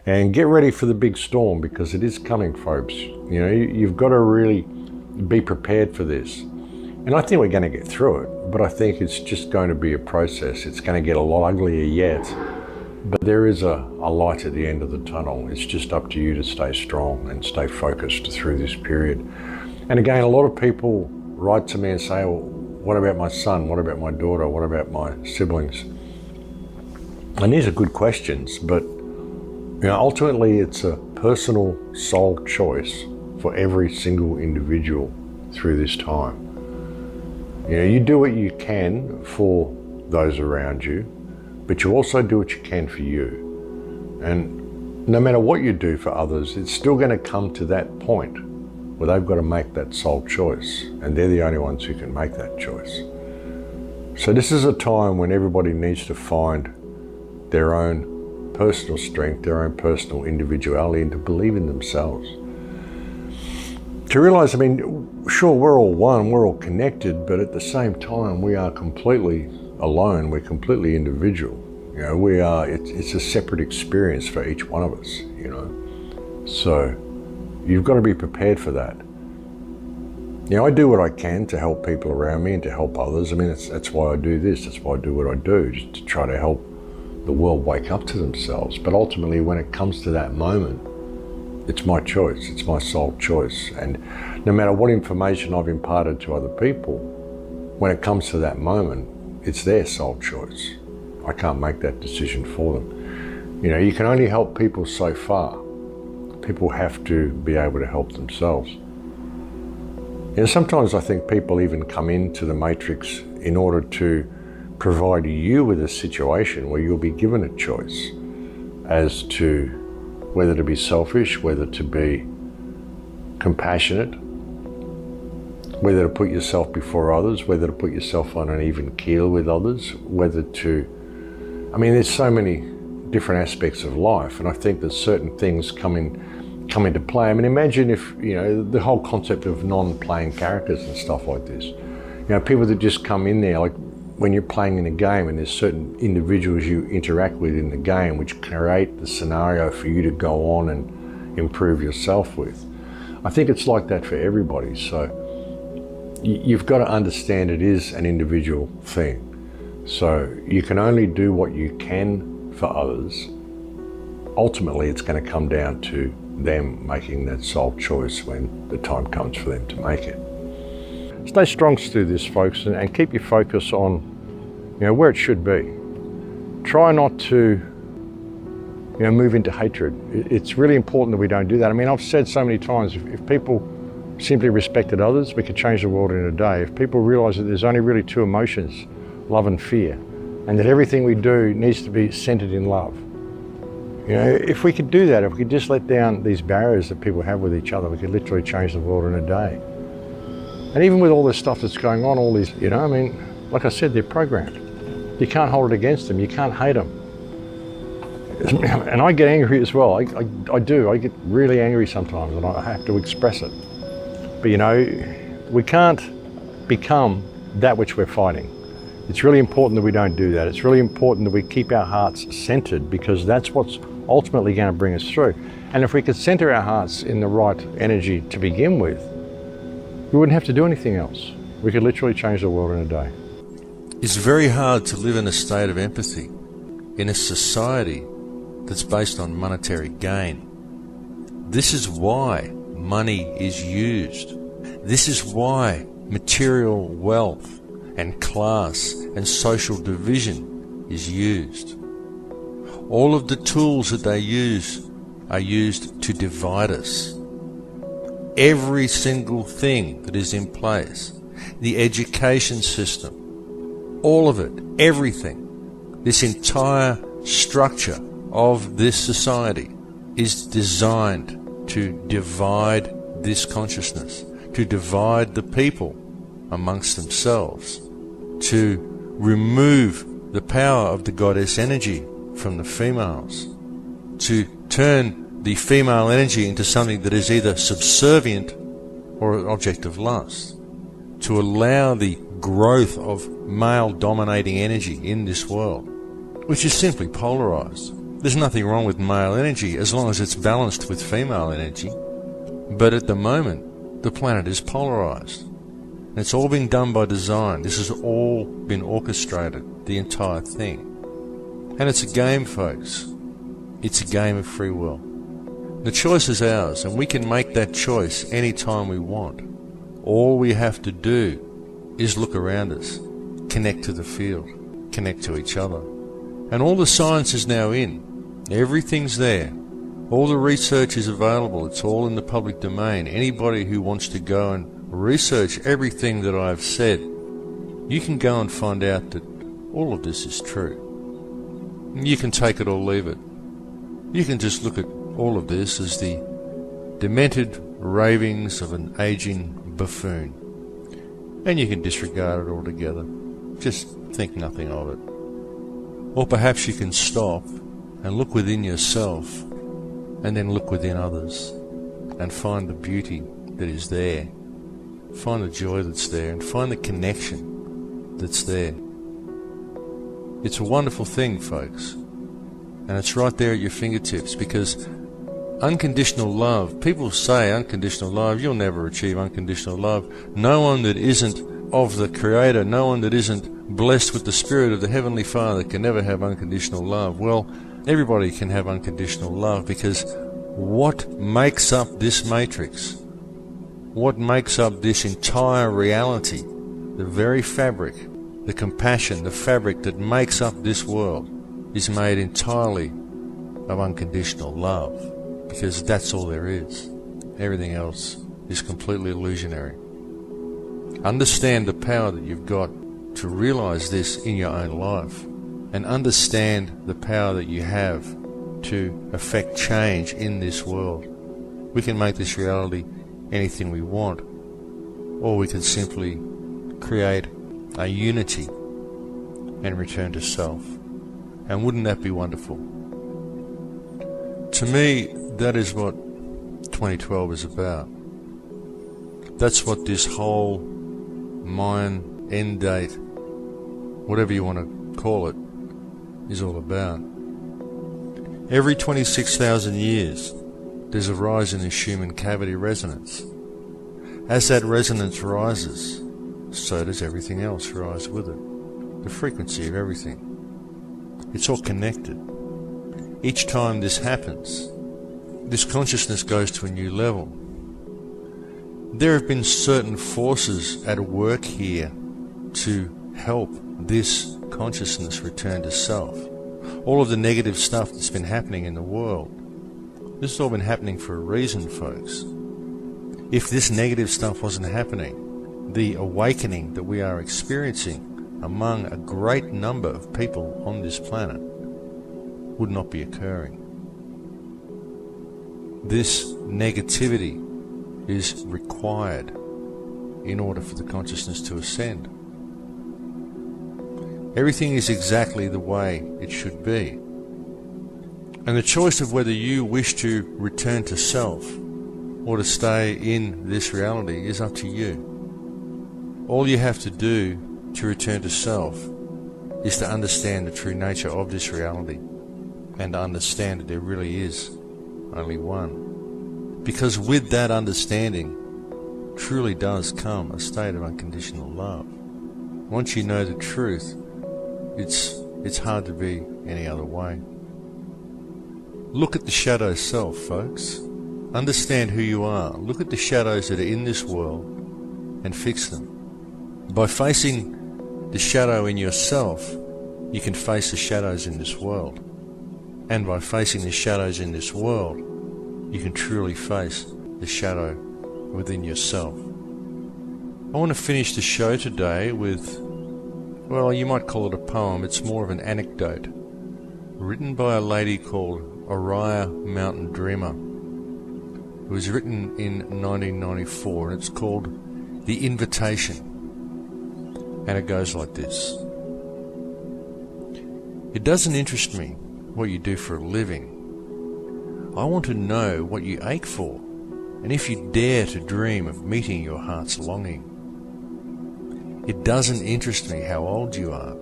And get ready for the big storm, because it is coming, folks. You know, you've got to really be prepared for this. And I think we're going to get through it, but I think it's just going to be a process. It's going to get a lot uglier yet, but there is a light at the end of the tunnel. It's just up to you to stay strong and stay focused through this period. And again, a lot of people write to me and say, well, what about my son? What about my daughter? What about my siblings? And these are good questions, but you know, ultimately it's a personal soul choice for every single individual through this time. You know, you do what you can for those around you, but you also do what you can for you. And no matter what you do for others, it's still going to come to that point where they've got to make that soul choice, and they're the only ones who can make that choice. So this is a time when everybody needs to find their own personal strength, their own personal individuality, and to believe in themselves. To realize, I mean, sure, we're all one, we're all connected, but at the same time, we are completely alone, we're completely individual. You know, it's a separate experience for each one of us, you know. So you've got to be prepared for that. You know, I do what I can to help people around me and to help others. I mean, that's why I do this, that's why I do what I do, just to try to help the world wake up to themselves. But ultimately, when it comes to that moment, it's my choice, it's my soul choice. And no matter what information I've imparted to other people, when it comes to that moment, it's their soul choice. I can't make that decision for them. You know, you can only help people so far. People have to be able to help themselves. You know, sometimes I think people even come into the matrix in order to provide you with a situation where you'll be given a choice as to whether to be selfish, whether to be compassionate, whether to put yourself before others, whether to put yourself on an even keel with others, whether to, I mean, there's so many different aspects of life, and I think that certain things come into play. I mean, imagine if, you know, the whole concept of non-playing characters and stuff like this. You know, people that just come in there, like when you're playing in a game and there's certain individuals you interact with in the game which create the scenario for you to go on and improve yourself with. I think it's like that for everybody. So you've got to understand it is an individual thing. So you can only do what you can for others. Ultimately, it's going to come down to them making that soul choice when the time comes for them to make it. Stay strong through this, folks, and keep your focus on, you know, where it should be. Try not to, you know, move into hatred. It's really important that we don't do that. I mean, I've said so many times, if people simply respected others, we could change the world in a day. If people realize that there's only really two emotions, love and fear, and that everything we do needs to be centered in love. You know, if we could do that, if we could just let down these barriers that people have with each other, we could literally change the world in a day. And even with all this stuff that's going on, all these, you know, I mean, like I said, they're programmed. You can't hold it against them, you can't hate them. And I get angry as well, I do, I get really angry sometimes and I have to express it. But you know, we can't become that which we're fighting. It's really important that we don't do that. It's really important that we keep our hearts centered, because that's what's ultimately going to bring us through. And if we could center our hearts in the right energy to begin with, we wouldn't have to do anything else. We could literally change the world in a day. It's very hard to live in a state of empathy in a society that's based on monetary gain. This is why money is used. This is why material wealth and class and social division is used. All of the tools that they use are used to divide us. Every single thing that is in place, the education system, all of it, everything, this entire structure of this society is designed to divide this consciousness, to divide the people amongst themselves, to remove the power of the goddess energy from the females, to turn the female energy into something that is either subservient or an object of lust, to allow the growth of male dominating energy in this world, which is simply polarized. There's nothing wrong with male energy as long as it's balanced with female energy. But at the moment, the planet is polarized. And it's all been done by design. This has all been orchestrated, the entire thing. And it's a game, folks. It's a game of free will. The choice is ours, and we can make that choice anytime we want. All we have to do is look around us, connect to the field, connect to each other. And all the science is now in. Everything's there. All the research is available. It's all in the public domain. Anybody who wants to go and research everything that I've said, you can go and find out that all of this is true. You can take it or leave it. You can just look at all of this as the demented ravings of an aging buffoon, and you can disregard it altogether. Just think nothing of it. Or perhaps you can stop and look within yourself, and then look within others, and find the beauty that is there, find the joy that's there, and find the connection that's there. It's a wonderful thing, folks, and it's right there at your fingertips, because unconditional love, people say unconditional love, you'll never achieve unconditional love. No one that isn't of the Creator, no one that isn't blessed with the Spirit of the Heavenly Father can never have unconditional love. Well, everybody can have unconditional love, because what makes up this matrix, what makes up this entire reality, the very fabric, the compassion, the fabric that makes up this world, is made entirely of unconditional love, because that's all there is. Everything else is completely illusionary. Understand the power that you've got to realize this in your own life, and understand the power that you have to affect change in this world. We can make this reality anything we want, or we can simply create a unity and return to self. And wouldn't that be wonderful? To me, that is what 2012 is about. That's what this whole Mayan end date, whatever you want to call it, is all about. Every 26,000 years, there's a rise in the human cavity resonance. As that resonance rises, so does everything else rise with it. The frequency of everything. It's all connected. Each time this happens, this consciousness goes to a new level. There have been certain forces at work here to help this consciousness return to self. All of the negative stuff that's been happening in the world, this has all been happening for a reason, folks. If this negative stuff wasn't happening, the awakening that we are experiencing among a great number of people on this planet would not be occurring. This negativity is required in order for the consciousness to ascend. Everything is exactly the way it should be. And the choice of whether you wish to return to self or to stay in this reality is up to you. All you have to do to return to self is to understand the true nature of this reality, and to understand that there really is only one. Because with that understanding truly does come a state of unconditional love. Once you know the truth, it's hard to be any other way. Look at the shadow self, folks. Understand who you are. Look at the shadows that are in this world and fix them. By facing the shadow in yourself, you can face the shadows in this world. And by facing the shadows in this world, you can truly face the shadow within yourself. I want to finish the show today with, well, you might call it a poem. It's more of an anecdote, written by a lady called Oriah Mountain Dreamer. It was written in 1994, and it's called The Invitation. And it goes like this. It doesn't interest me what you do for a living. I want to know what you ache for, and if you dare to dream of meeting your heart's longing. It doesn't interest me how old you are.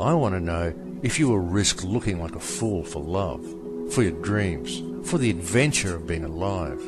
I want to know if you will risk looking like a fool for love, for your dreams, for the adventure of being alive.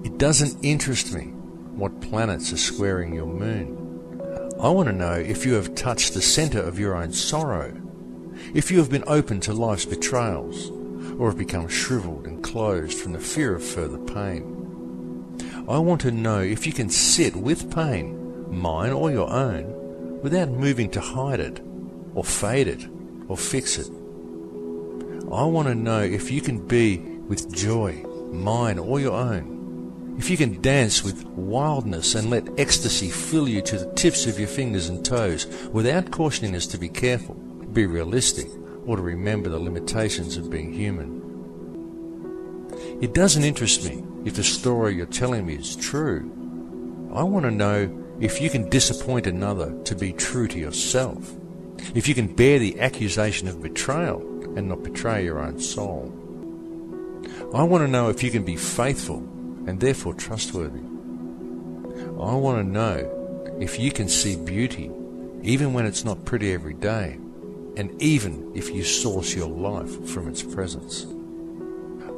It doesn't interest me what planets are squaring your moon. I want to know if you have touched the centre of your own sorrow, if you have been open to life's betrayals, or have become shriveled and closed from the fear of further pain. I want to know if you can sit with pain, mine or your own, without moving to hide it, or fade it, or fix it. I want to know if you can be with joy, mine or your own, if you can dance with wildness and let ecstasy fill you to the tips of your fingers and toes, without cautioning us to be careful, be realistic, or to remember the limitations of being human. It doesn't interest me if the story you're telling me is true. I want to know if you can disappoint another to be true to yourself, if you can bear the accusation of betrayal and not betray your own soul. I want to know if you can be faithful and therefore trustworthy. I want to know if you can see beauty even when it's not pretty every day, and even if you source your life from its presence.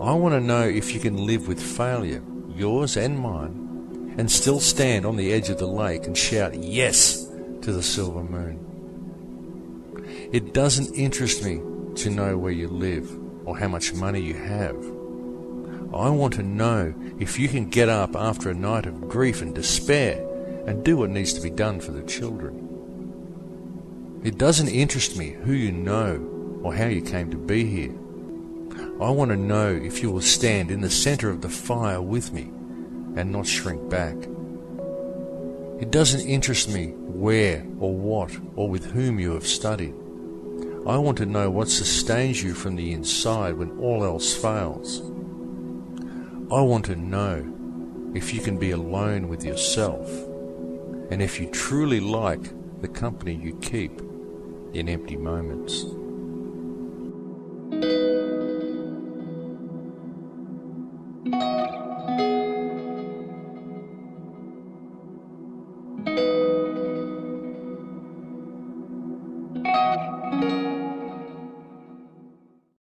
I want to know if you can live with failure, yours and mine, and still stand on the edge of the lake and shout yes to the silver moon. It doesn't interest me to know where you live or how much money you have. I want to know if you can get up after a night of grief and despair and do what needs to be done for the children. It doesn't interest me who you know or how you came to be here. I want to know if you will stand in the center of the fire with me and not shrink back. It doesn't interest me where or what or with whom you have studied. I want to know what sustains you from the inside when all else fails. I want to know if you can be alone with yourself, and if you truly like the company you keep in empty moments.